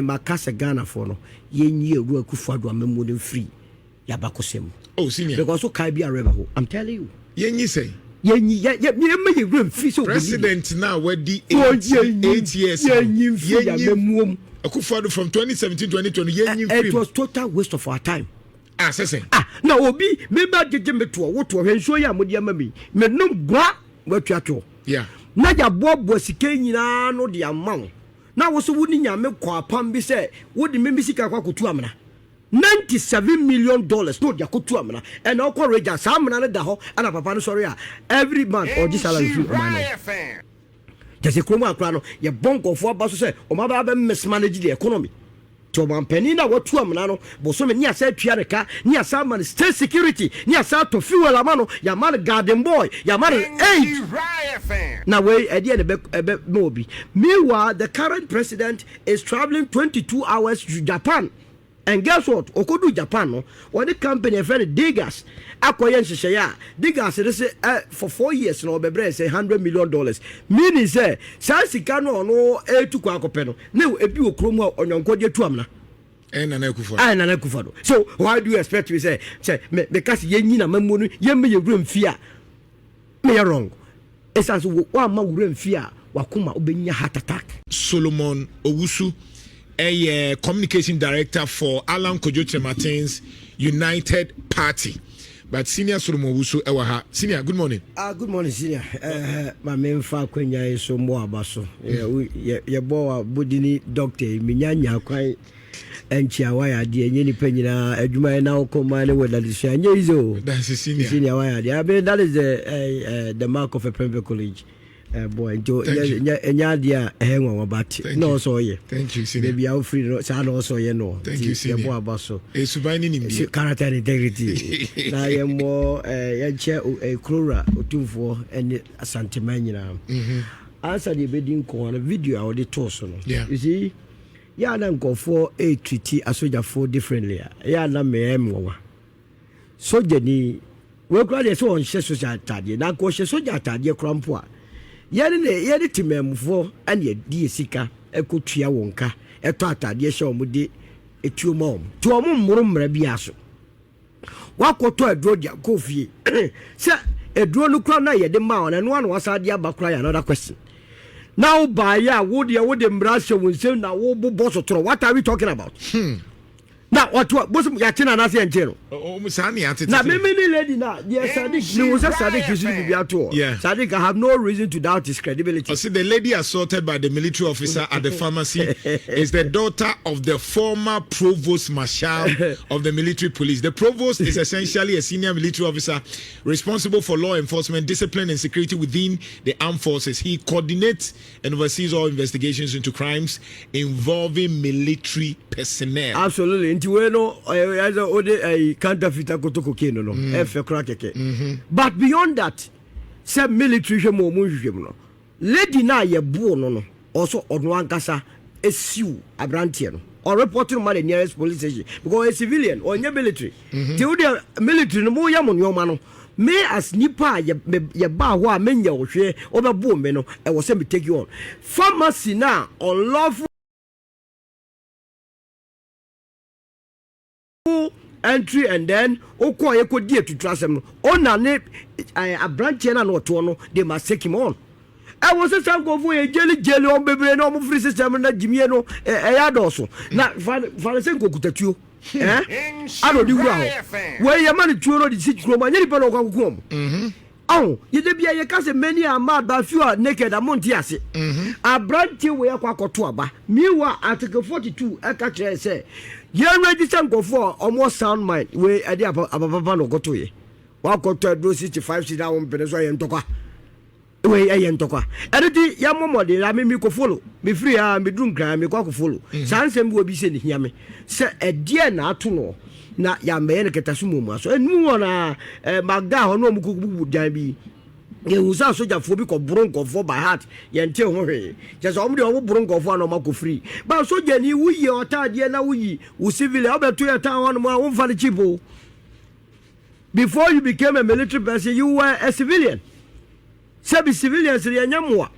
Makasa Ghana for no yenye ru Akufo Addo amemu free yabakosem. Oh senior because so kai be a rebel. I'm telling you. Yenye say yenye free so president now where the 8 years yenye Akufo Addo from 2017 2020 yenye free. It was total waste of our time. Ah say now obi me ba jeje meto wo to hwenso ya modi amami me no gwa watwato yeah na ja bobo sike nyina no de amam na wo so woni nyame kwa pam bi se wo de membi sika kwa kotu amna $97 million no de kotu amna and na ko reja sa amna ne da ho ana papa no sorry every month or this salary free man just kromo akra no ye bonko fo ba so se o ma ba mismanage the economy to man penina what to amna no bo so me ni asa tua reka ni asa man state security ni asa to fuel amano ya man garden boy ya man now we idea the no be meanwhile the current president is traveling 22 hours to Japan. And guess what? Okodu Japan no, what the company friend Diggers akoyen hyehyɛ Diggers say for 4 years no bebre say $100 million. Meaning say sika no no etu kwa akopɛ no. Na ebi okrom a onyonko tu amna. Nana Akufo. So why do you expect me say because yenyi na mamu no yemme ye wura mfia. Me wrong. Esas wa ma wura mfia wakoma obenya heart attack. Solomon Owusu a communication director for Kojo Kyeremanteng's United Party. But senior Solomon Owusu ewaha. Senior, good morning. Good morning, senior. My main fa kwenya so mo abaso. Ye bo budini doctor minyanya kwan enchia waya de enye ni panyina adwuma na okoma ne weda de sha nye izo. That's senior waya de. I mean that is the mark of a private college. Boy, enya dia ehwa wabati no so ye. Thank you, senior. Baby how free no sa no so ye no. Thank you, senior. Ye bo abaso. Subani ni character and integrity. Na ye mo ye che krora otumfo ene Asante manyina. Answer the bedding ko na video I would toss no. You see, ya na nkofo treat asoja for differently. Ya na me emwa. Soja ni we kra de so on hye social atade na ko hye soja atade krampo a yene timemfo ane die sika ekotua wonka eto atade hye omude etuomom to omum mmoro bia so wakoto adro dia kofie se edro no kra na yede ma ona no ana wasade abakra ya another question now by ya wo de mbrashe wonsem na wo bobo so tro. What are we talking about? Now what boss ya tina na se enche no na me lady na yes Sadiq ni was Sadiq Bediatuo. Sadiq I have no reason to doubt his credibility. See, the lady assaulted by the military officer at the pharmacy is the daughter of the former provost marshal of the military police. The provost is essentially a senior military officer responsible for law enforcement, discipline and security within the armed forces. He coordinates and oversees all investigations into crimes involving military personnel. Absolutely. But beyond that, some military lady na ye buo no also odwankasa esiu abrantie or reporting man the nearest police station because a civilian or military. The military no mo yamon yomano. Me as nipa ye ba ho a menya wo hwe obebu me no e wo se me take you on pharmacy na unlawful entry and then okoye kodi to trasem no ona ne a branch na no to no they must take him on. I was a some go for a jelly on baby no mo free system na jimie no ya doso na falesenko kutatu I don't do well where your money to no the sit room and you pelo kwaku oh you dey bia ye ka se many are mad but few are naked among tiase a branch we akwakoto aba mewa article 42 aka kire say you register go for almost sound mind we ade ababa no goto ye wakoto do 65 sit down peneso ye ntokwa we ye ntokwa edidi ya momode la me ko follow me free me drum kran me kwa follow sansem bi obi se ni hia me se edie na ato no na ya me ne ketasumo mu aso enu wona maga ho no mukubu dan bi ye usa soja fo bi ko bronco for by heart ye nte ho hwe je so omde o bronco for no mako free ba soja ni wuyi otade na wuyi u civil obeto ye tan ho no mo fa the chipo. Before you became a military person you were a civilian. Sabi civilians re anyamwa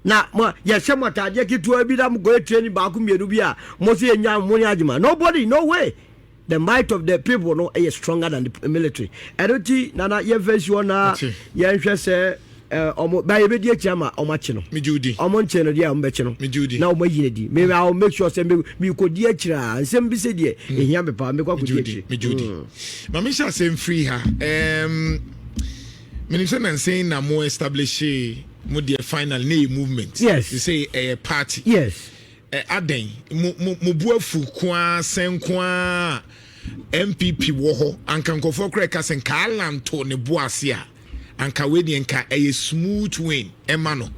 na ya shema taje kitu abi da go training ba ku mienu bi a mo se nya mo ni adwuma nobody no way. The might of the people no is stronger than the military. Eroti nana ye verse na ye nhwe se omo ba ye be die chiama omo chi no me judi omo nche no dia omo be chi no me judi na omo yine di me I will make sure say me ko die chira nsem bi se die ehia me pa me kwa ko die chira me judi ma me sha say free ha minister and saying na mo establish mo the final name movement. Yes, you say a party. Yes, aden mo buafu kwa senkwa NPP wo ho anka nkofo kra ka sen ka lanto ne boase a anka we de nka smooth win emano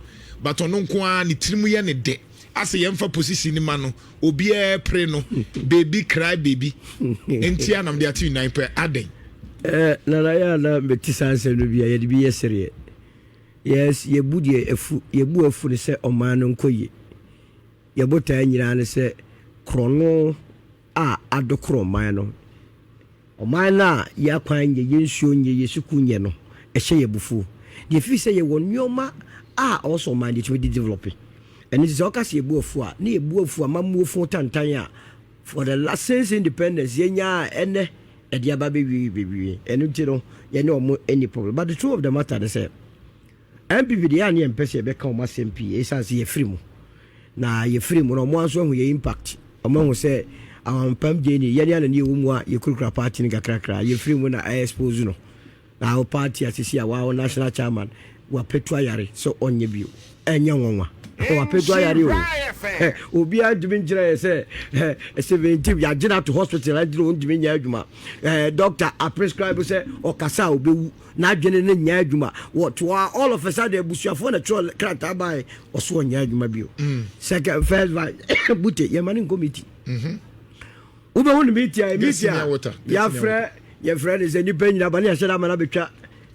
but ono kwa ne tirimu ye ne de ase yemfa position ni ma no obi e pre no baby cry baby entia nam de ati 9 per aden na ya na betisanse no bia ye de bi yesere. Yes, ye bu afu ne se oman no nkoye ye bota nyira ne se krono a adokro man no oman na ya kwan ye yensuo nye yesuku nye no ehye ye bufu ye fi se ye wonyoma a also man dey to develop and it is okase ye bu afu a na ye bu afu amamu afu tantan a for the last since independence ye nya ene e dia ba bewi enu ti no ye ne omo any problem but the truth of the matter is say NPP de ani empese be ka o ma SMP esanse ye free mu na ye free mu no mo anso hu ye impact o ma hu se awon pam je ni ye ne ani wo mu a ye kurukura party ni kakrakra ye free mu na expose no na o party asisi a wa national chairman wa petu ayare so onye bio enya wonwa wa petu ayare o obi adumi njira se 17 ya jina to hospital adiro ndumi nya adwuma doctor a prescribe se okasa obewu na adwene ne nya adwuma what all of a sudden busuafo na tro krata bai oso nya adwuma bio second first bute ye mani committee ube won meeting ya friend is any pen na bani asha na betwa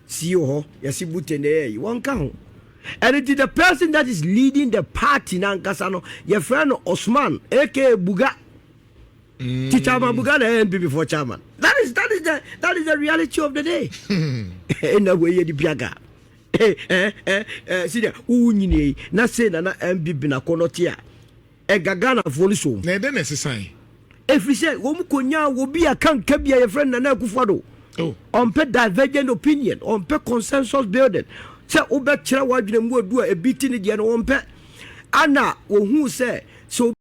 CEO ho yesi bute ne won ka ho. And it is the person that is leading the party na nkasa your friend Osman aka Buga teacher Buga the NPP before chairman. That is the reality of the day. In the way you piaga see there unyini na say na NPP na konotia e gagana foliso na dey necessary if we say wo mkonya wo bia kan kabia your friend na Akufo Addo on pe divergent opinion on pe consensus building. Se obetchira wadwene mu odu a ebiti ne de no wompe ana ohun se so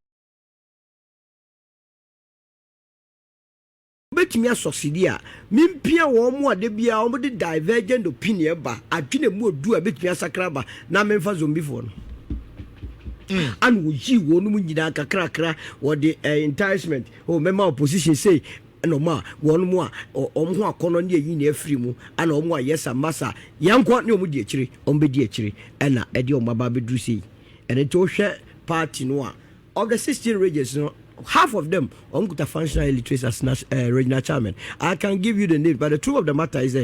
obetimi asosidi a mimpia wo mu ade bia wo de divergent opinion ba adwene mu odu a betimi asakra ba na memfa zombi fo no an wo ji wo no mu nyina kakrakra wo de enticement o mema opposition say no ma won mu a omho akono ne yi na afiri mu ana omo a yesa masa yanko ne omo di akire ombe di akire na e de omo ba bedru sei ene to hwe party no a of the 16 regions no half of them onkuta functional illiteracy as regional chairman. I can give you the name but the truth of the matter is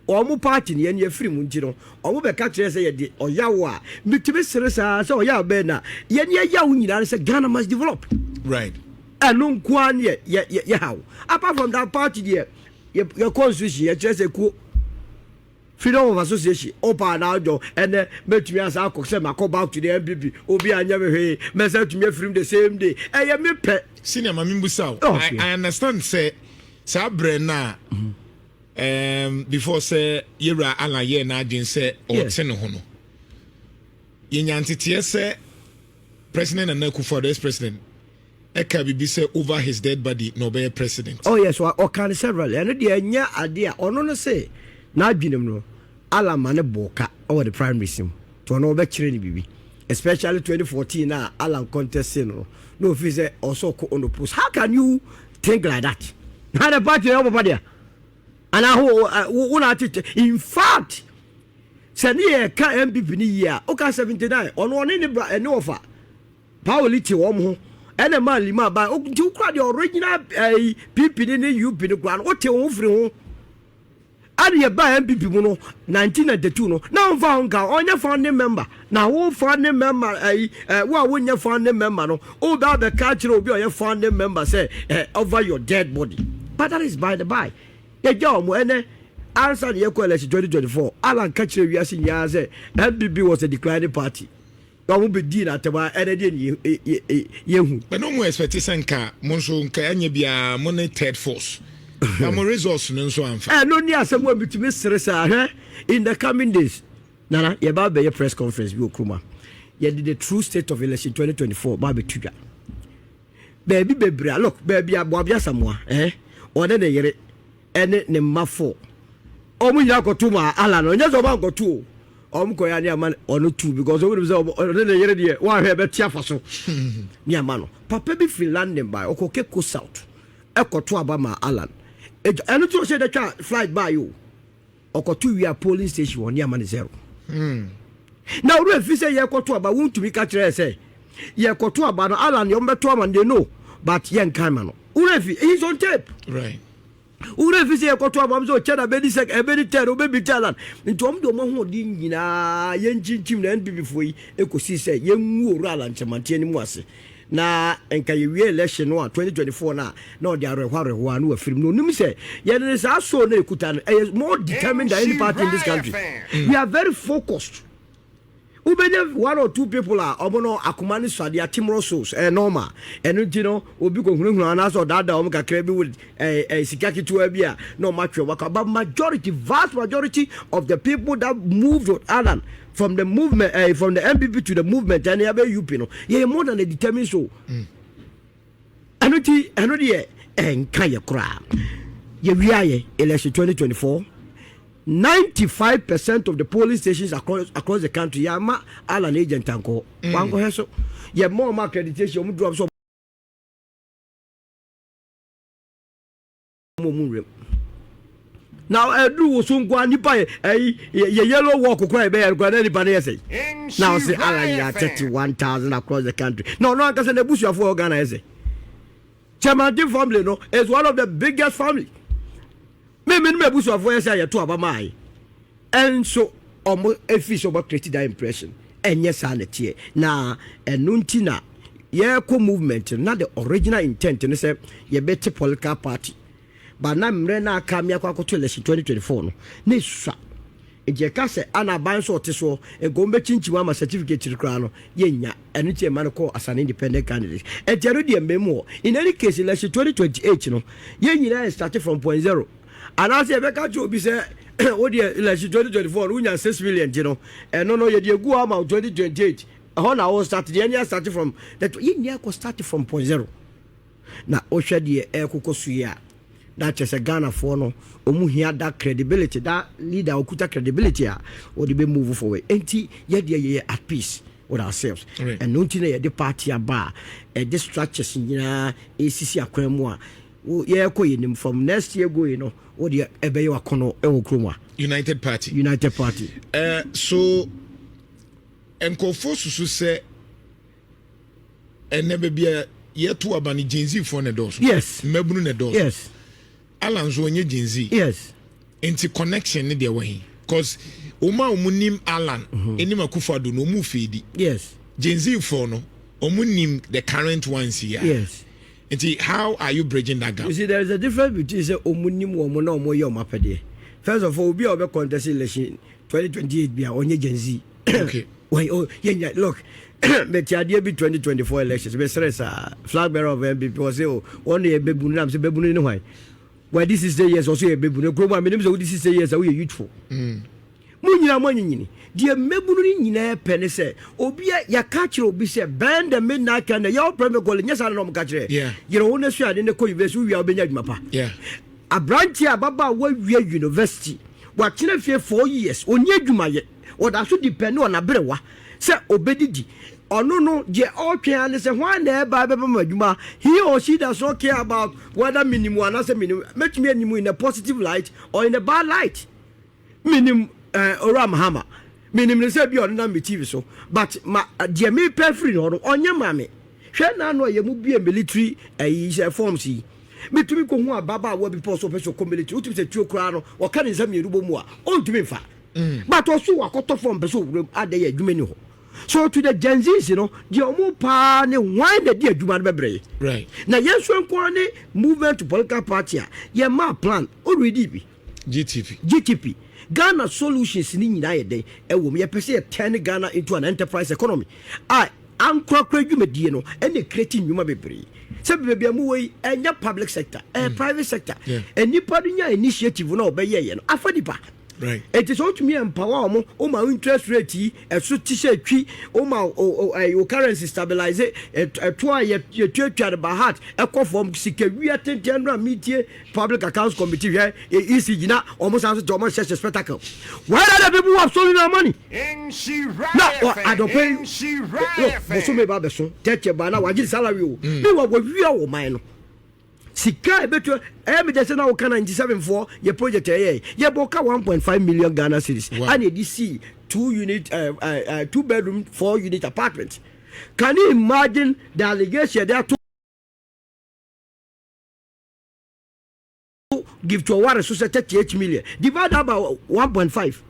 omo party ne ye afiri mu nti no omo be ka kire say ye de oyawo a mitime sere sa say oyawo be na ye ne yawo nyina say Ghana must develop right. And no kwan ye how apart from that party there your constitution ye chese ku freedom of association open now do and metumi as akose mako back to the NPP obi anya me hwe me say to me free the same day ye me pe senior mami busa I understand say sabre na before say yera ala ye na adin say o te no ho no ye nyantete say president and Akufo Addo president Eka bibi say over his dead body no be president. Oh yes, o can several. And the nya ade a ono no say na adwinem no ala mane boka over the primary sim. To no be kire ni bibi. Especially 2014 na ala contest no fi say also ko on the post. How can you think like that? How the party everybody there? And in fact say ni ka NPP ni year o ka 79 ono ni bra no offer. Pauliti wo mo ene man lima ba o ti ukra the original PP ni UP ni kwa o te won firi ho ade ye ba NPP mu no 1992 no na found ka onye founding member na wo founding member wo wonya founding member no o ba be ka kire obi o founding member say over your dead body but that is by the by ye jaw mo ene answer the election 2024 alan ka kire wi ase nya say NPP was a declining party Omo be di na teba enede yehu. But no more expectation ka monso nka anya bia mo ne third force. Am resource no so amfa. No ni asem wa bitimi seresa in the coming days. Nana ye ba be press conference bi okruma. Ye did the true state of election 2024 ba be tuja. Baby bebre look baby aboabia samoa one ne yere ene ne mafo omu nya koto ma ala no nya so ba koto omu ko ya ne ama ono tu because we say one ne yere de wa hwe be tia faso ni ama no papa bi free landing by okoke ko south ekoto aba ma ala eno to say the flight by you okoto wi a polling station one ama ne zero now we fi say ye koto aba won to be catch say ye koto aba no ala ne ombeto ama de no but yen kama no urefi he's on tape right urefi say koto aba so cheda bedi sek e bedi tero be talent nto omdo mo ho di nyina yen chinchim na NPP foi ekosi say yen nwuru ala nchemante ni mu ase na enka ye wie election no 2024 na odi arehwareho anu afirim no nim say yen is so na ekuta no more determined than any party in this country. We are very focused. Ubenya 1 or 2 people are omono akumani swadia timro souls normal enu you know obi ko hunhunu anaso dada o mka krebi with sikaki to bia no matwe waka but vast majority of the people that moved on Annan from the movement from the NPP to the movement and yabe UP no ye more than a determined so enu die enka ye kra ye wiaye election 2024 95% of the polling stations across the country yama Alan agent anko wango heso ye more accreditation mu drop so now do wo so ngwa nipa ye yellow walk kwa be yer kwa nipa na say now say Alan ya 31,000 across the country no akase na busu afo organize Kyeremanteng family no is one of the biggest family. Me busu afo yesa ya to aba mai and so omo effice omo create that impression enye sa na tie na enunti na ye ko movement na the original intent ne say ye beti political party but na mre na aka mi akwa to election 2024 no na sua eje ka se ana ban so te so e go mbe chinchima ma certificate rikra no ye nya enu tie man ko as an independent candidate e jero de mbemu in any case election 2028 no ye nyina start from 0.0 and I say beka cho bi say o de election 2024 unya 6 million you know and no ye de go am 2028 how na we start the year start from that ye nya ko start from 0.0 na o hwe de e kokosu ya that is a Ghana for no omu hia that credibility that leader okuta credibility a o de be move forward enti ye de ye at peace with ourselves right. And no tina ye de party aba the structures nyina ACC akwemu a ye ko yenim from next year go you know what the ebe wakono e wo kroma United Party so enkofo susu se enebe bia ye to abani jinzi for ne dos yes mebunu ne dos yes Alan zo onye jinzi yes into connection ne de wahi cause oma omunim Alan enim Akufo Addo no mu fedi yes jinzi for no omunim the current ones here yes. And see, how are you bridging that gap? You see, there is a difference between say omunim wo mo na omo ye omapede. First of all, we be obe contest election 2028 be onye Gen Z. Okay. Why oh yeah look, but ya be 2024 elections. Be stress flag bearer of NPP was say oh one year bebu na say bebu no why. Why this is the years also a bebu no grow me say this is the years we are youthful. Munyina manyini die mebunu ni nyina pene se obi ya ka kire obi se bend the midnight can your premier goal nyesa na ka kire you know na sua de ne ko university wi obenya adwuma pa abranti ababa wa wi university wa kire fie 4 years onye adwuma ye o da so depend on abrewa se obedidi ono no je otwe an se hwan na eba beba madwuma he or she does not care about whether minimum or not minimum make me animu in a positive light or in a bad light minimum Oram Hama. Minim say be on na me TV so but ma de me perfree no onye mame hwe na no ye mu bia military forms yi metumi ko hu ababa wa bi poso peso military utumi se tuo kra no o ka ne nsam yerubo mu a ontumi fa but oso wakoto form peso wuram ade ye adwuma ni ho so to the Gen Z's you know the omo pa ne why the de adwuma no bebre right na yenso enko ne movement to political party ye ma plan already bi GTP Ghana solutions ni nyina ye den e wo me pese turn Ghana into an enterprise economy. Ankrakra dwumadie no ene creating nyuma bebre. Se bebia mu we enya public sector, private sector. Enipa nya initiative na obeye ye no afadipa. Right. It is all to me empower my interest rate so t-shirt tree your currency stabilize it try your the bahat from security media public accounts committee here easy almost as a spectacle. Why are the people who have stolen our money? I don't pay so me babeso take your banana wajin salary me wa we mine. Sika beto just now can 97 for your project ye boka 1.5 million Ghana cedis and you see 2 bedroom 4 unit apartments. Can you imagine the allegation there to give to a water so 38 million divide about 1.5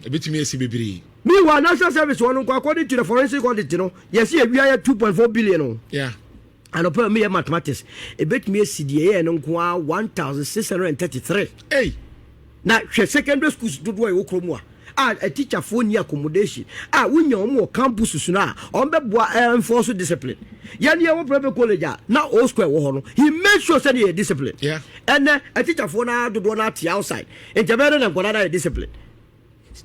a bit me CBB. Meanwhile national service one according to the forensic audit yes we are 2.4 billion. Yeah. And upon me mathematics, a bit me CDA and unqua 1,633. Hey, now secondary schools do Okromwa. A teacher for near accommodation. We know more campus now on the enforced discipline. Yania private college now all square one. He made sure that he discipline. Yeah, and a teacher for now do not outside. And Japan and Guanada discipline.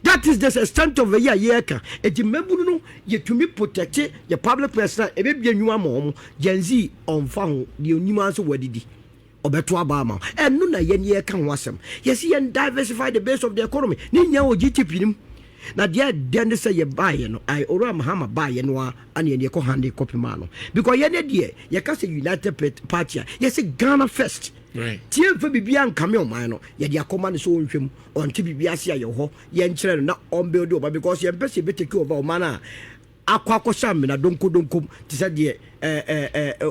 That is the extent of a year. And remember, no, you to me protect your public person, a baby, and you are mom, Gen Z on found the numerous wedding. Obeto Obama, and Nuna Yen can wasm. Yes, he and diversify the base of the economy. Ninya or GTP. Now, dear, then they say you buy, I or Mahama buy and one and your handy copy mano. Because you're dear, you can't say United Party. Yes, a Ghana first. Right. Tier for Bibian Camille Mino, yet your command is on him on TBBSia, your ho, yen children not on build over because you're best better go about mana. Akwa Sam, and I don't come to say the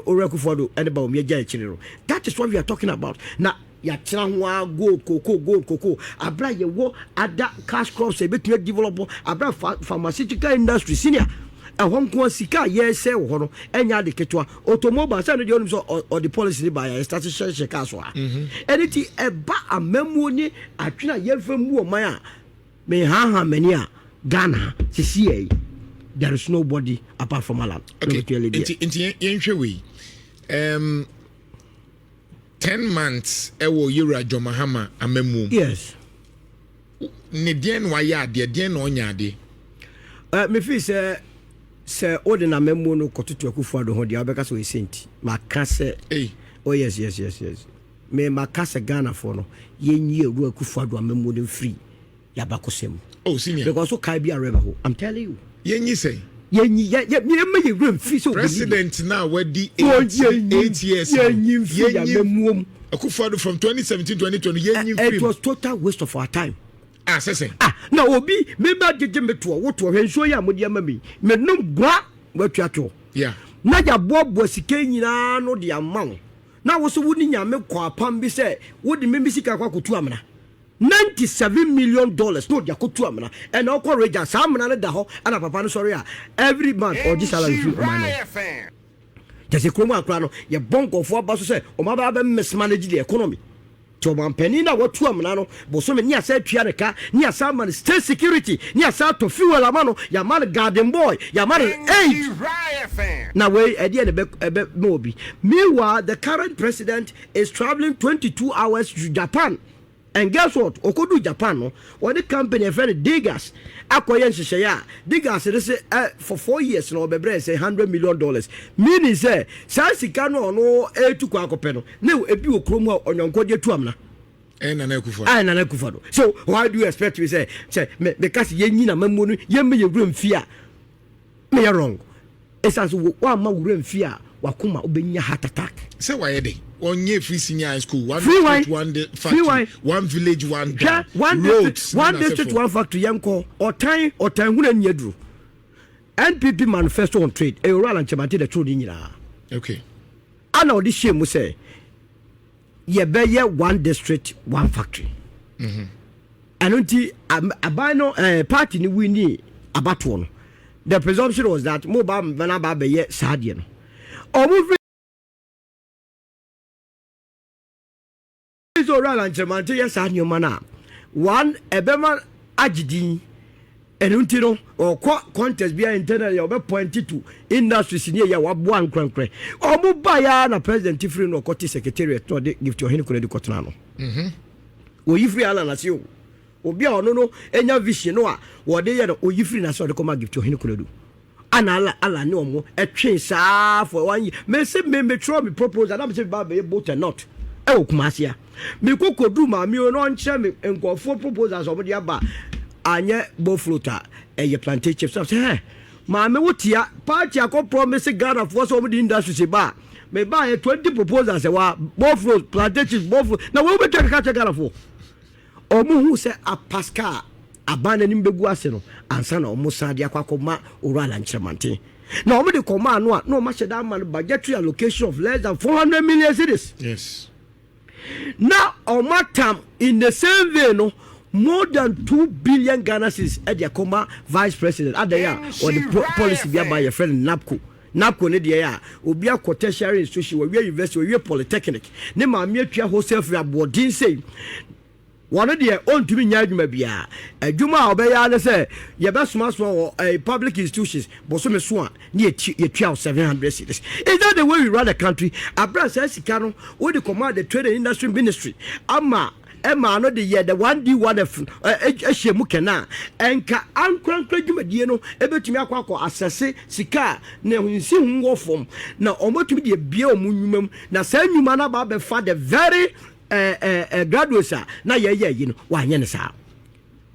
Oracle and about me children. That is what we are talking about. Now, Yatranwa, gold, cocoa, Abra your war, Ada cash crops, a bit develop, Abra pharmaceutical industry, senior. A home sika yes say hono enya de ketwa automobile say no de or the policy by started share kaswa anything eba amemu ni atwena yefemu o man a me ha mani a Ghana CCA there is nobody apart from Allah. Okay, inti yenhwe we 10 months ewo yura jomahama amemu. Yes, ne den wa ya de den no nya de me feel say ordinary memo no kotutu Akufo Addo ho dia obeka so esenti makase oh yes me makase Ghana for no yenyi eru Akufo Addo memo no free yabakosem senior because so kai bi areba ho I'm telling you yenyi say yenyi me room free so president now wedi 8 years yenyi free memo Akufo Addo from 2017 2020 yenyi free it was total waste of our time. Now obi me ba jeje meto wo to hwenso ya modi ama me num gwa watwato yeah na ja bobo sika nyina no de amawo na wo so woni nyame kwa pam bi se wo de me sika kwa kotu amna $97 million no de kotu amna and okwa reja sa amna na da ho ana papa no sorry every month or this salary free man just kromo akra no ye bonko fo ba so se o ma ba mismanage the economy. Toman penina what two amano, Bosome near said Pianica, near Salman state security, near South to fuel Amano, Yaman garden boy, Yaman 8. Now, wait, at the end of Mobi. Meanwhile, the current president is traveling 22 hours to Japan. And guess what? Okodu Japan, no, or the company a friend diggers, Akoyen Shaya, diggers for 4 years, no, Bebre say $100 million. Meaning, say, Sasikano, no, to Kwakopeno, no, a few chromo on your Kojo Kyeremanteng. And an Akufo. So, why do you expect me say, because Yenina Mamunu, Yemi, you room fear? Me are wrong. It's as one more room fear, Wakuma, Ubenya heart attack. Say, why are they? 1 year free senior school, one free district, one factory, one village, one roads, one district, one factory, Yanko, or time, Hunan Yedru. NPP manifesto on trade, a roll and chamati the truth in okay. I know this shame will say, ye bear one district, one factory. And until a bino party we need about one. The presumption was that mobile Vanaba ye Sadian. Or move. So Roland Chamante, yes, and your mana. one ebema agidin enu no or contest bia internal ya obe point to industries near ya waboa nkrankre omo ba ya na president free no court secretariat to de gift your hin Kennedy kotona no oyifri ala na se obi a ono no enya vision no a wo de ye no oyifri na so de come gift your hin Kennedy ana ala ne omo etwe saa for 1 year me say me try me proposal am say ba be both and not e okumasia me kokodu ma mi no nche me enkofo proposals omo de aba anye bofruta eye plantain chips say hey ma me wotia party akọ promise Ghana for some the industry say ba me buy 20 proposals say wa bofruit plantain chips bofruit na we be take catch Ghana for omo hu say a pascal abana nim begu ase no ansa na omo san de akwa oral and Kyeremanteng na omo de koma no a no ma sheda man budgetary allocation of less than 400 million cedis. Yes. Now omo tam in the same way no more than 2 billion Ghana cedis at the Koma vice president at the year or the policy be by your friend NAPO ne de ya obi a tertiary institution where university where polytechnic ne ma me atwa wholesale free boarding say one of the own to be nyadwuma bia adwuma obeya ne say ye be soma public institutions but so me so a ne ye 700 cedis. Is that the way we run the country? Abra say sika no we the command the trade and industry ministry ama Emma no the year the 1D1F ehye mu kena enka ankwankwa dwumadie no ebetumi akwakọ asese sika na hunsi hunwo fom na omotumi de bia omunwumam na sa nwuma na ba be fa the very graduates na ye no wa anye ne sa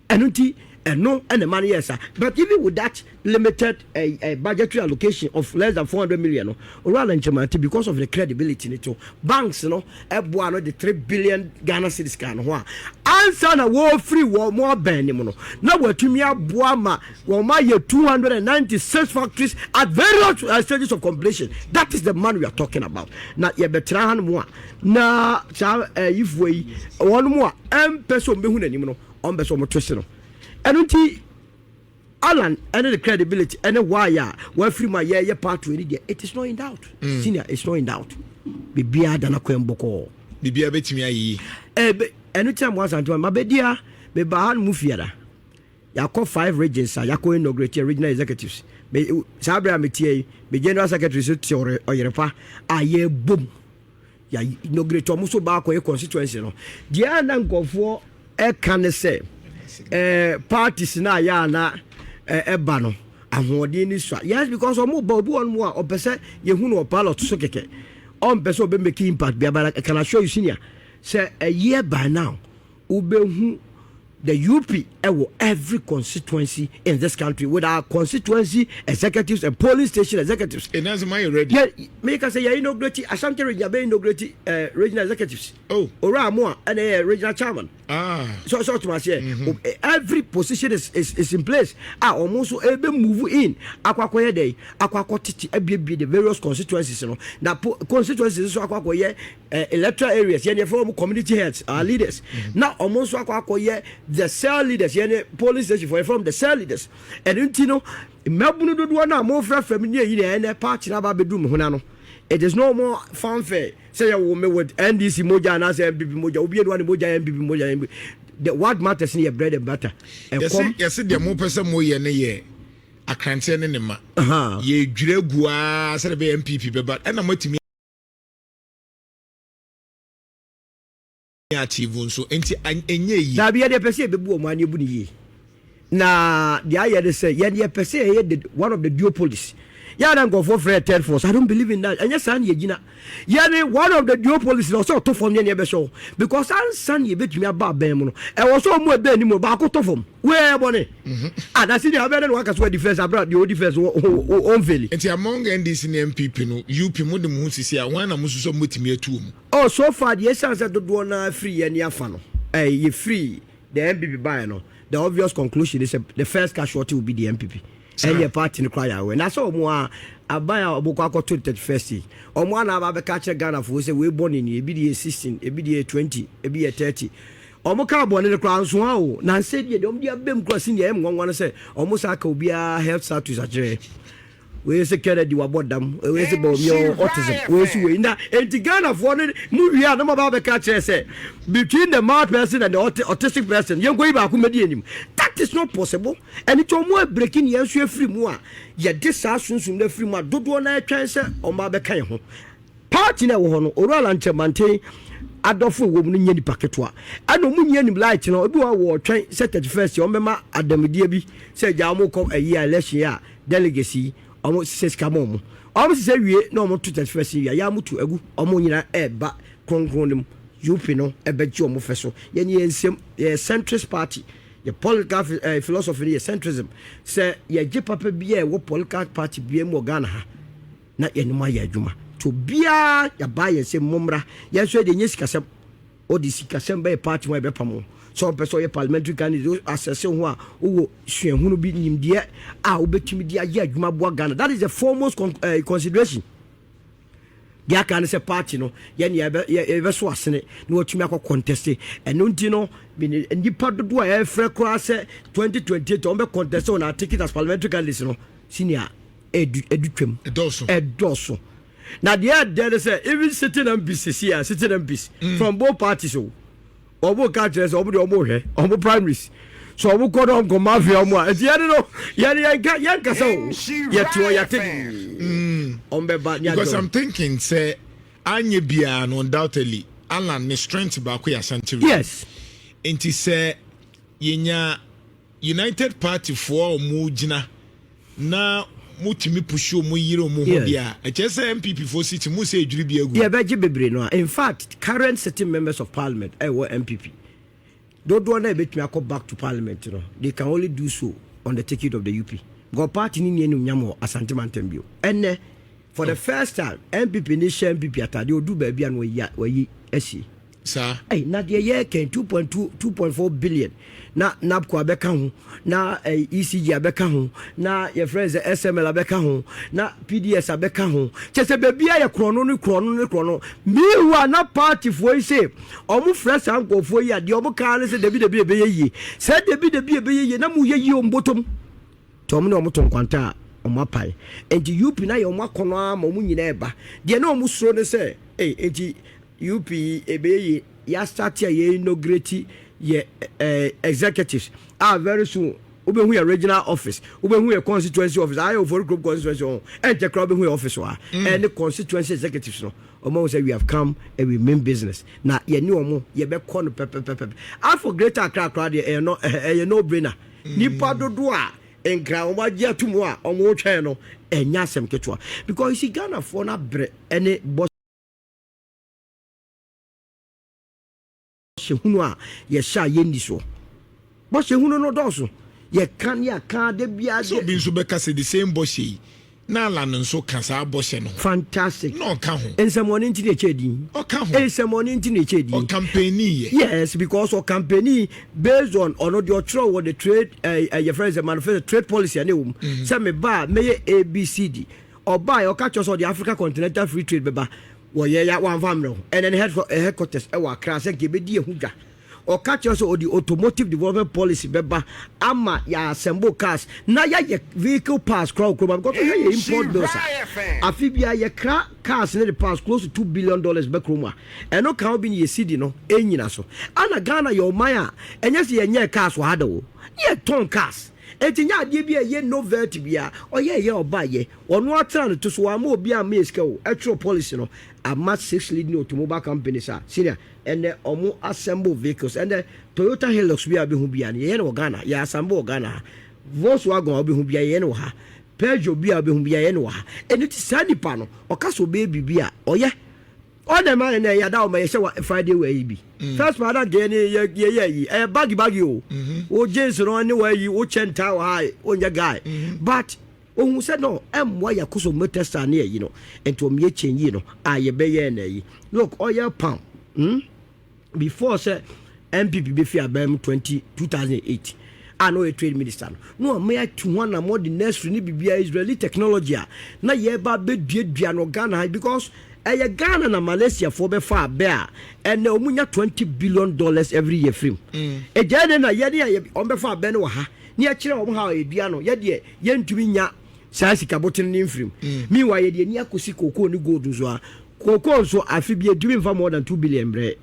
enunti no and the money yes but even with that limited budgetary allocation of less than 400 million no oral and Kyeremanteng because of the credibility nito banks no eboa no the 3 billion Ghana cedis kan ho answer na wo free wo more ben ni no na watumi aboa ma wo ma ye 296 factories at various stages of completion. That is the man we are talking about. Na ye betra han mo na cha if we one more person be hu nanim no on be so mo twese no enunti Alan and the credibility and why we free my year part to it is not in doubt. Senior it's not in doubt. Bibia dana kwemboko bibia betimi ayi anytime once and my bedia be bahan mufiada yako 5 regions yako inaugurate regional executives be sabra metie be general secretary so tiore oyerepa aye boom ya inaugurate omuso ba ko e constituency no dia na nkofo e kan say parties na ya na eba no ahode ni so yes because omo ba obi on mo a opese ye hu no pilot so keke on pese obe make impact be aba can I show you senior say a year by now ube hu the UP every constituency in this country with our constituency executives and polling station executives. And that's my ready. Yeah, make us say you inaugurate Asante inaugurate regional executives. Oh, or more and a regional chairman. So to my say every position is in place. Almost able move in. Akwakoye day, akwakotiti ebi the various constituencies. No, now constituencies so akwakoye electoral areas. Yeah, from community heads, our leaders. Now almost akwakoye the cell leaders, police station for from the cell leaders. And you know, Melbourne do one more familiar in a party about bedroom. It is no more fanfare. Say a woman with NDC Moja and as NPP Moja, Obi one Moja NPP Moja. The what matters in your bread and butter. Yes, the more person more year. I can't say any ma. Ye Gregua, said be NPP, but and I'm with me. So enye da bia de pese be bu o mani bu ni na the aye de say ye pese one of the duopolies ya na go for third force. I don't believe in that. Anya san ye gina ye one of the duopolies no so to form ye be show because an san ye betumi aba ban mu no e wo so mo ebe ni mo ba ko to form we bone and see the abere no waka so defense abroad the defense on veli enti among NDC and NPP no UP mo de mo sisi a wan na mo so motimi atu mu. Oh, so far the essence that do na free and yafa no you free the NPP buy no the obvious conclusion is the first casualty will be the NPP. And your party in cry away. Na so mo abaya oboko akoto 31st. Omo na aba be catch Ghana for say we born in e bi the 16, e bi the 20, e bi the 30. Omo ka born in the crown so o. Na say the dem dia bem cross in the M11 say omo sa ka obi a health status agere. we say Kennedy wabodam we say Bawumia autism we say we na enti Ghana for no mu wi na maba be ka kire say between the mad person and the autistic person yen go iba akomedi anim that is not possible and it omo breaking yen so afiri mu a ye de sa sunsun na afiri mu a dodo na atwan say o ma be kan ho party na wo ho no oral Gyamfi adofo wo mu nya nipa ketwa ana mu nya nim light no obi wo twen say 31st o mema adamdie bi say jamu kom ayi election a delegacy omo ses kamom omo se wie na omo 31st ya mutu agu omo nyina eba kronkronim UP no ebeji omo feso ye ne ensem centrist party ye political philosophy ye centrism say ye je papa bia wo political party bia mo Ghana ha na ye ne ma ya adwuma to bia ya ba ye se momra ye so de nyesika sem odisika sem be party mo be pamo so person ye parliamentary candidate assess ho a wo hwehunu bi nimde a obetumi dia ye adwuma bo Ghana. That is the foremost consideration. Dia kan se party no ye ne ye so asene na otumi akọ contest eno nti no nipa dodo a e frɛ kora se 2028 on be contest on a ticket as parliamentary candidate no senior edutwem edoso na there say even sitting MPs here sitting MPs from both parties obo catchers obo de obo hwe obo primaries so obo go don go mafia omo a ti yare no yan kasa o yeto yate because I'm thinking say anye bia no undoubtedly Alan ne strength ba ko ya Asante. Yes enti say yenya United Party for omo gina na mutimi pusho mo yire mo ho bia e che say NPP for city mo say edwiri bia gu beji bebre no. In fact current sitting members of parliament were NPP dodo na betumi akọ back to parliament no they can only do so on the ticket of the UP go party ni enu nyamo Asante Mantembio enne for the first time NPP ni share NPP atade odu ba bia no wayi esi sir na de ye ken 2.4 billion na NAPO abeka ho na ECG abeka ho na your friends SML abeka ho na PDS abeka ho chese bebia ye krono miwa na party for say omu fresh anko for ya de omu kan say debi be ye say debi be ye na mu ye ombotom to omu na omu ton kwanta omu apai enti UP na ye omu akono ama omu nyina eba de na omu suro ne say enti UP ebeye ya start ye inaugurate ye executives very soon ube hu your regional office ube hu your constituency office ayo for group constituency on and the crowd hu your office wa and the constituency executives no omo say we have come and we mean business na ye ni omo ye be call pep I for greater Accra dey no brainer nipa dodo a enkra omo agye atumu a omo twen no enya asem ketwa because you see Ghana for na bre any hunu a ye sha ye ndi so bo she hunu no doso ye kan ya kan de bia so bi nso be ka se the same bo she na la no nso ka sa bo she no fantastic no ka ho ensemoni nti ne chedi o ka ho ensemoni nti ne chedi o campaign yes because o campaign based on the otchere what the trade your friends the manifesto trade policy and say me ba me ABCD or buy or catch us on the Africa Continental Free Trade beba wo ye ya one family and then headquarters e wa Accra say gebedi ehudwa or catch us on the automotive development policy beba ama ya assemble cars na ya vehicle pass crowd because you import those afibia ya cars in the pass close to $2 billion back roma and no can be ye city no enyina so ana Ghana your maya enye se ye cars wa hada wo ye ton cars etinya ade bia ye novelty bia oye oba ye ono atra no to so ama obi ama eska wo etro policy no ama 6 leading automobile companies senior and omo assemble vehicles and Toyota Hilux bia be hu bia ye no Ghana ya assemble Ghana Volkswagen be hu bia ye no ha Peugeot bia be hu bia ye no ha and it is nipa no okaso be bibia oye all the man na ya da o ma ye Friday we bi first father day ni ye baggy o jeans no ni we o chenta o high o nya guy but ohun said no emwa ya kuso motesta na yi no ento me change yi no ye be ye na yi look oil palm before say NPP be fi abam 2008 I know a trade minister no me to one more the next ni bibia Israeli technology na ye ba be dua no Ghana because Ghana na Malaysia for be far bear and omunya $20 billion every year free jade na ye on be far be no ha ni a kire o ha edua no ye de ye ntumi nya saa sika boten ni mfrim meanwhile ye ni akosi koko ni gold so a koko so Afriyie dumi mfa more than 2 billion bre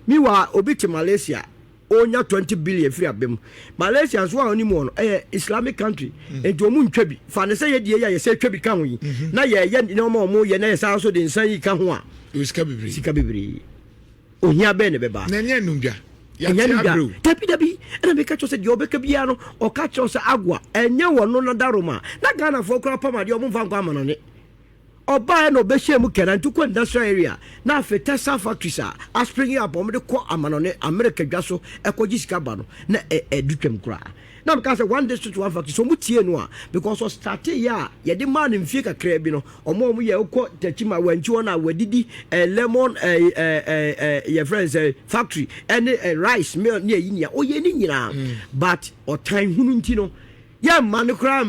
meanwhile obi to Malaysia onya 20 billion free abem Malaysia so oni mo no Islamic country ento mu ntwa bi fa ne say ye die ye say twa bi kan ho yi na ye no mo ye na ye sa so de nsan yi ka ho a sika bibiri ohia be ne beba na nya numdwa Dabi and I make a chose the Obecabiano or catch us agua and no one no daroma. Not Ghana for Crapama, your move on it. Or buy no Beshe Mukan and took industrial area. Now for Tessa factories are springing up on the Kwa Amanone, American Gasso, Ecogis Cabano, na a Dukem cry. Now because one district one factory so much noa because of started ye demand in fika crebino or more we quote Techima when Joanna where did lemon your friends factory and rice mill near Inia or ye but or time hununtino. Yeah, manukra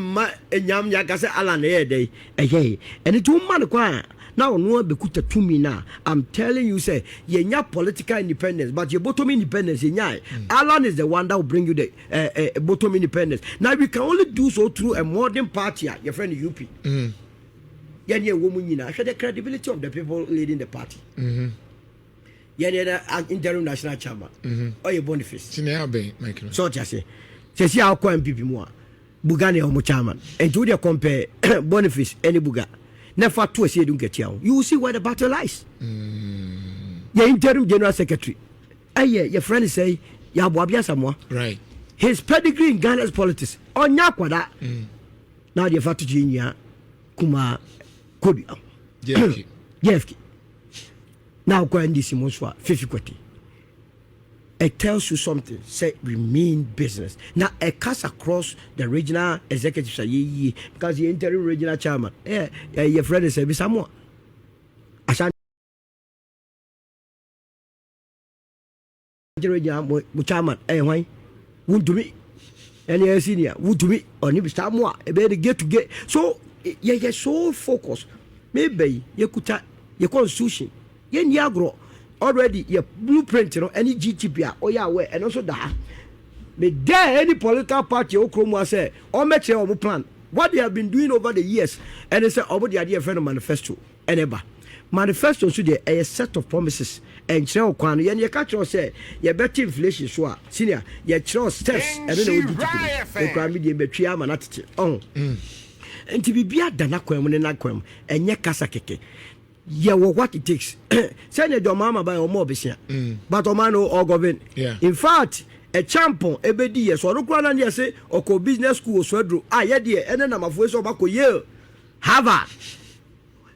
yam yakase alan day and it won't manukra. Now no be kuta to me now. I'm telling you, say ye nya political independence, but your bottom independence ye nya. Alan is the one that will bring you the bottom independence. Now we can only do so through a modern party, your friend UP. Ye woman you know, show the credibility of the people leading the party. Ye an interim national chairman. Or your Boniface. So just say how come NPP more. Bugani or chairman. And to the compare Boniface any Buga. Never to say don't get you. You will see where the battle lies. Your interim general secretary. Your friend say ya Bawumia Samoa. Right. His pedigree in Ghana's politics. On Yakwada. Now the Fatu Junior Kuma Kobi. Gyamfi. Now go and this Simonswa 50. It tells you something. Say remain business. Now it cuts across the regional executives because the interim regional chairman. Your friend is a Samoa. Asante regional chairman. Why? Would to me. Any senior would to me or maybe Samoa. Better get to get. So you're so focused. Maybe you could your constitution. You grow. Already your blueprint, you know, any GTP or yeah, and also that. But there any political party or Chroma say, or make your plan. What they have been doing over the years, and they say about the idea of a manifesto. And ever manifesto should be a set of promises and show Kwan. And you catch or say, you better inflation, so senior, you show steps, and then you can be the betrayal and attitude. Oh, and to be a danaquem and naquem, and your casakeke. Yeah, what it takes. Send your mama by or more besia. But Omano or Govt. Yeah. In fact, a champion, ebedi, so look one and say, or co business school, so yeah, dear, and then I'm a voice of Bako ye. Hava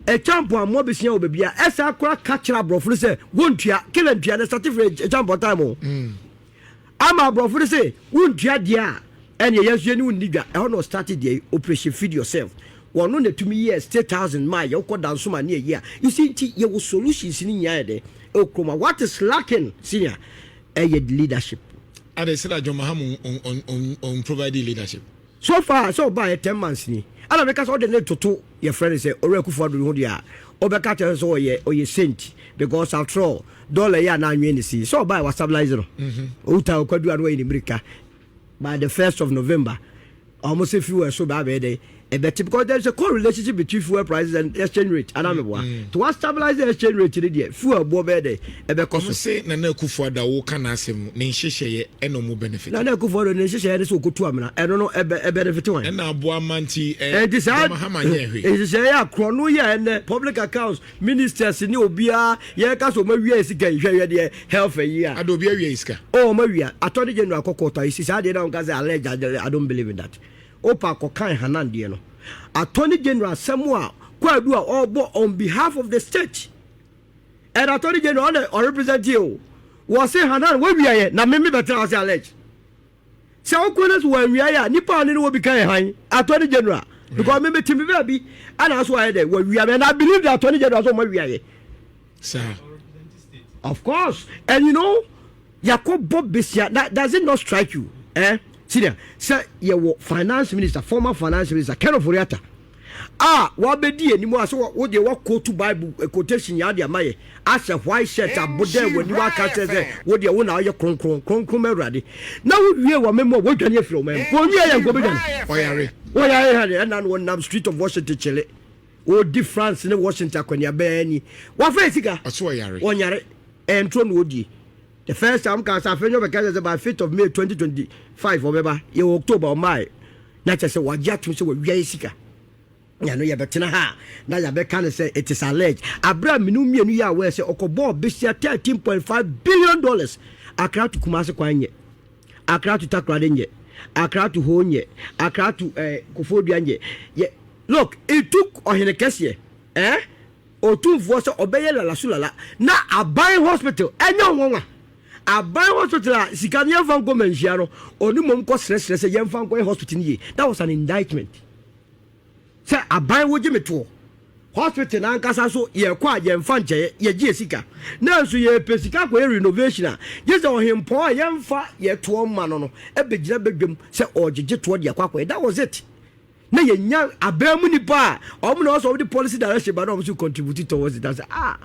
a champion, more besia, baby, as I crack catcher, bro, for say, won't ya kill and piano certificate, a champion time. I'm a bro, for say, won't ya, dear, and yes, you nigga, I don't know, started the operation feed yourself. One on the 2 years, 10,000 miles, you got down so many year. You see, your solutions in yard. What is lacking, senior? Leadership. And they said that John Mahamadu on providing leadership. So far, so by 10 months. And I make us order to two, your friend say, Akufo Addo, Obekata or ye saint, because after all, dollar ya now you see. So by was stabilizer. Uta Kwadu away in America by the 1st of November. Almost a few were so bad. Because there's a correlation between fuel prices and exchange rate. And I'm to stabilize the exchange rate today, fuel bobede, because say Nana Akufo Addo can ask him, Ninshe, and no more benefit. Nana Akufo Addo, Ninshe, so good to Amina. I don't know a benefit to him. And now Boamanti and this is a chronoya and public accounts, ministers in Obia, Yakaso Maria is a health a year. Adobia Iska. Oh, Maria, Attorney General Kokota, he says, I don't believe in that. Opa Kokai Hanan Diano. Attorney General Samoa Kwadua all on behalf of the state. And Attorney General or representative was say Hanan where we are now maybe better as alleged. So Kwenas when we are Nippon will be kind Attorney General. Because maybe Timmy Baby and that's why they where we are and I believe the Attorney General so where we are. Sir. Of course. And you know Jacob Bob Bessia that does it not strike you? Eh? See there, sir, your finance minister, former finance minister, Ken Ofori Atta. what be the anymore? So what they walk to Bible quotation yard, my as a white shirt, a bodem when you are catching what you want your cron ready. Now we are member what can you feel, man? 1 year and go begin. Why I had an one street of Washington, Chile. Oh, difference in Washington when you're Benny. What face you got? 1 year and Tron Woody. The first time cast I feel because about 5th of May 2025 or whatever, in October or May. Not just what Jack so Jessica. Ya no ya betina ha na ya be kan say it is alleged Abraham minumi enu ya we say okobo besia $13.5 billion Accra to Kumasi kwanye Accra to Takrade nye Accra to Honye Accra to Kofodua nye look it took ohene kese otumfo so obeye la sulala na Aban hospital enyo wonwa Aban hospital sikani yemfa nko menhia no oni mom ko sresre say yemfa nko hospital ni that was an indictment. Say Aban wo gime to hospital na nkasa so ye kwa ye mfa nche ye gi esika na so ye pesika ko renovation a je se ohempo ye mfa ye to ma no e begina bedwam se ogege to de akwa that was it na ye nya Aban mu ni pa o mu na also the policy direction but no so contribute towards it. That's a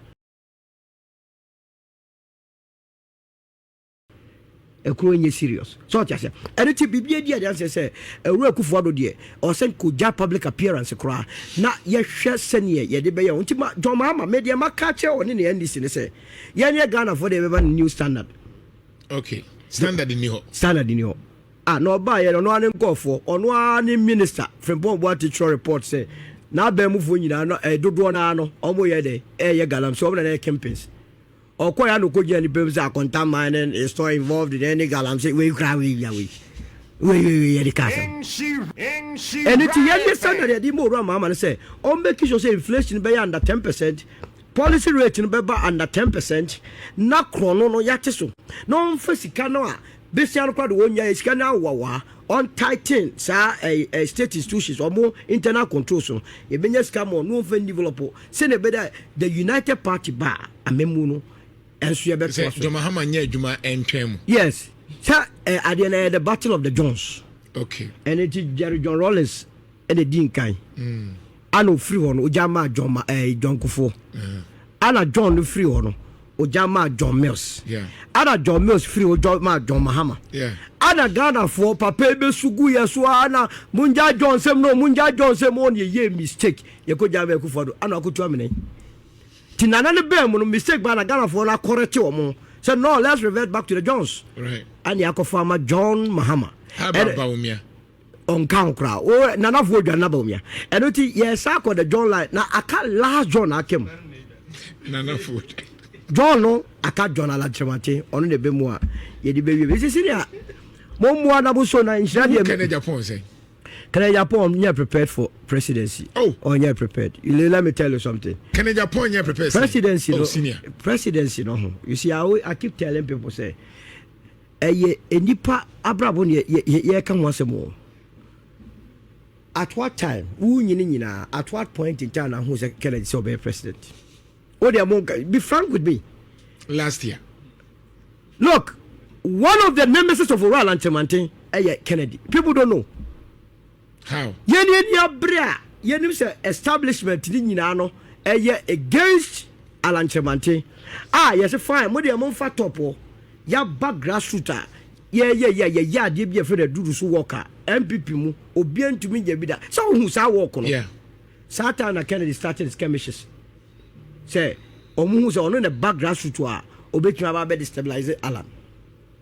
serious. So just anything BBA did say a work of Addo de or send Koja public appearance cry. Na ye share senior ye de be untima John Mama media ma catch on in the NDC say. Ye Ghana for the new standard. Okay. Standard in New Standard in New. No buy no one go for on one minister from Boakye report say na be move nyina no dodo na no omo ye de ye galamsey so na campaigns. Or quite no good any babies are contaminated is still involved in any galamsey we cry we the castle. And it's the standard the more Mama say, on making sure inflation be under 10%, policy rate be under 10%, na chrono no yateso. No physical no Besian crowd 1 year is kana wawa on tighten sa a state institutions or more internal control so e benya scam on no fen develop say ne better the United Party bar amemuno. Yes, sir. At the end of the Battle of the Jones. Okay. And it is Jerry John Rollins and the Dean Kai. Ano free one, Ojama John Kufo. Anna John the free one, Ojama John Mills. Yeah. Anna John Mills free Ojama John Mahama. Yeah. Anna Ghana for Papa Besuguya Suana Munja Johnson no Munja Johnson on ye mistake. You could have a Kufo. Anna could terminate. Tinana be mistake by Ghana for na correct mo. So no, let's revert back to the Jones. Right. And the farmer John Mahama. How about Bawumia? On count crowd. Oh, none of wood and Bawumia. And it yes, I call the John like now I can't last John I came. None of wood. John no, I can't John Alachemate on the Bemoa. Ye the baby. This is here. Momo Nabusona in Shadia. Kennedy Agyapong say. Kennedy Agyapong near prepared for presidency. Oh, near prepared. Let me tell you something. Kennedy Agyapong near prepared. Presidency, no, senior. Presidency, no. You see, I keep telling people say, nipa abrabo ye can once more. At what time? At what point in time? Who's Kennedy so be president? Oh, they are be frank with me. Last year. Look, one of the nemesis of Oral and Kyeremanteng, Kennedy. People don't know. How? Yenim say establishment ni nyina no against Alan Kyeremanteng. Yes fine mo de mo fa top ya back grassroots ya de bi e fe dudu so worker NPP mu obi antumi je bi da so hu sa work no. Yeah. Satan Kennedy started skirmishes. Say omu hu say ono na back grassroots a obetuma ba be destabilize Alan.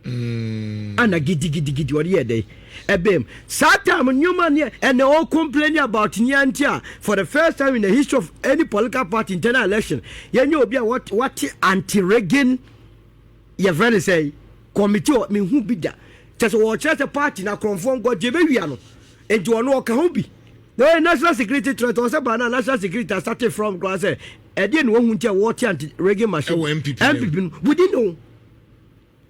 And a giddy what year day. Ebem. Satan Newman and they all complaining about Nyantia for the first time in the history of any political party internal election. You know what anti-Reagan you very say committee me who be that. Just watch the party na conform God Jebewiano. And to no can be. The national security threat was about national security started from class. I didn't want to watch anti-Reagan machine. MPP. We didn't know.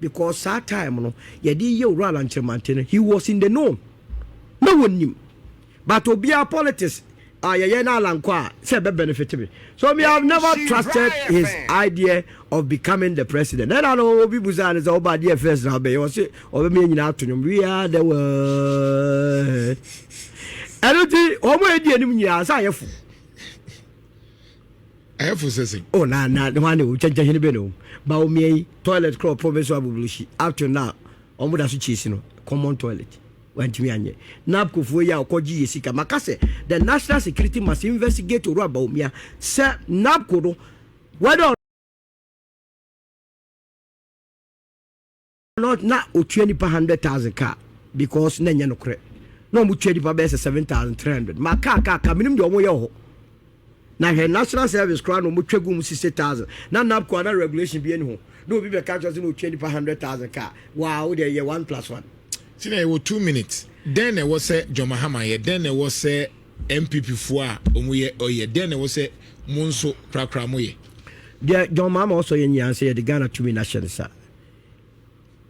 Because that time, no, ye did you run on Kyeremanteng. He was in the know. No one knew. But to be a politics, ye na lankwa say be benefit me. So me have never trusted his idea of becoming the president. Then I know people say it's all bad dear first now. Be you say, "Oh me nyina to we are the world." I don't think Omo Edi anim nya sa yefu. Ayefu sese. Oh na the one who change hini be no. Bawumia toilet crop province abubulushi. Up to now, omo da so chase no common toilet. Wantimi anye. NAPO fo ya okoji yesika makase. The national security must investigate Uru Bawumia. Say NAPO do whether not na otweni per 100,000 car because nenya no kre. No mu twedi pa be 7,300. Ma car minim de omo ye ho. Na he national service crowd no mu twegu mu 60,000. Na NAPO ana regulation bi eni ho. No bi be catch us no twedi per 100,000 car. Wow, there ye 1+1. Tina it was 2 minutes. Then there was a Jomahama ye. Then there was a NPP foa omuye oye. Then there was a Munso Prakramoye. The Jomama also in Yancy the Ghana to me national sir.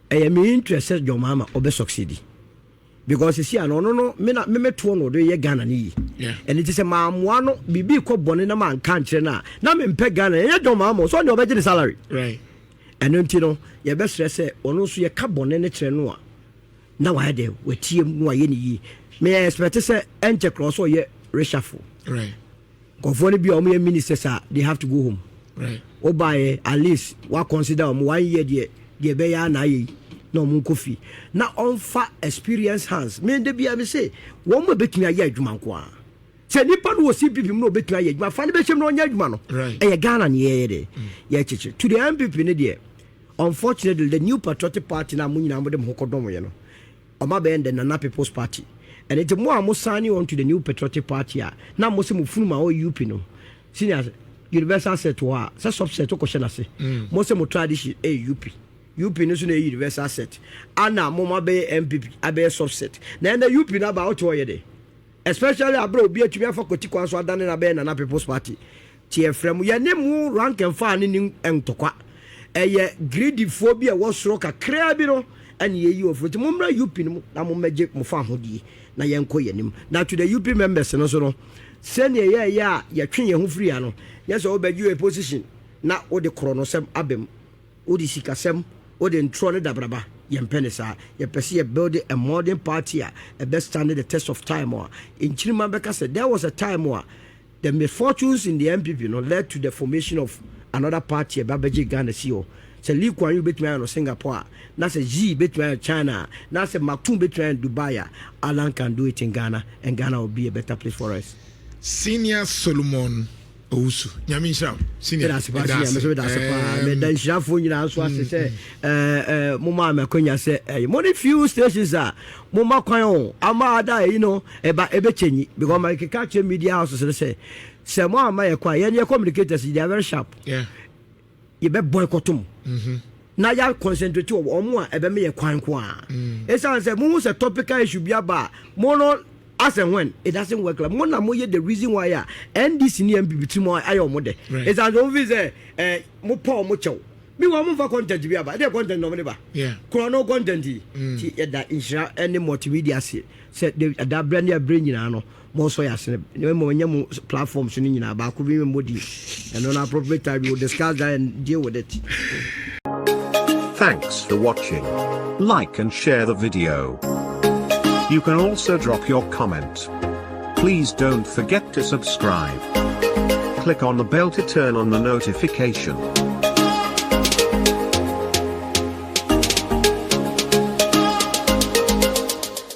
I am interested Jomama obe succeed. Because you see, no, me to no do ye Ghana ni. Yeah. And it is a mamwano bibi ko bonina man country na. Na me mpe Ghana ye Jomama so no be salary. Right. And until ye best say ono so ye ka bonene kire no. Now I had we team no ye may expect say enter cross or ye reshuffle. Right. Govt be omo ministers they have to go home. Right. Or by at least what consider 1 year the be ya na ye no mun kofi. Na on fa experience hands. Me de bia me say one mo betumi aye adwuma nko a. Se nipa no si bibi mo betumi aye adwuma fa ne be hwem no nya adwuma no. Right. E Ghana ne ye de. Ye chichi. To the NPP ne de. Unfortunately the new patriotic party na munyina mo dem hokodom ye no. Oma be end na People's Party. And it's more mo signing on to the new patriotic party a. Na mo se mo funuma o UP no. Senior universal set wa. Sa subset to question ase. Mo se mo tradition UP. UP no so na universal set. Ana mo ma be NPP abe subset. Na the UP na ba oto ye de. Especially abro obi atumi afa koti kwan so adane na be na People's Party. Tie frem ye ne mu rank and fa ne entokwa. Eye greedy phobia wo soro kakra bi no. And ye you of it, Mumra UP, na Mumagic Mufahodi, na Yanko Yenim. Now to the UP members, and also send ye, ya train your Friano. Yes, obey you a position. Not all the chronosem abem, Odisicasem, or the Trone Dabraba, Yampenesa, ye perceive building a modern party, a best standing the test of time. Or in Chilimambeka said there was a time where the misfortunes in the NPP led to the formation of another party, a Babaji Ghana CEO. Se Lee Kuan Yew between no Singapore, na se Xi between China, na se Maktoum between Dubai. Alan can do it in Ghana, and Ghana will be a better place for us. Senior Solomon Owusu. Nyami Shao. Senior. That's me dan shafo nyina so ase say mama makonya say money few stations are mama kwan o ama ada ebe chenyi because my catch media house say mo ama ye kwa ye communicators they are very sharp. Yeah. You be boycottum. Now you concentrate on more ebe me kwan kwa. It sounds say mo say topical issue bi aba mono as and when it doesn't work like mo na mo ye the reason why NDC ni MPP timo ayo mo de. It's as obvious say mo pa mo chew. Me wa mo fa content bi aba. Dey content no mo ba. Yeah. Chrono content ti e da insha any multimedia say that brand new brain nyina no. More so as mo platforms ni nyina ba ko bi modi and on appropriate time we will discuss that and deal with it. Thanks for watching. Like and share the video. You can also drop your comment. Please don't forget to subscribe. Click on the bell to turn on the notification.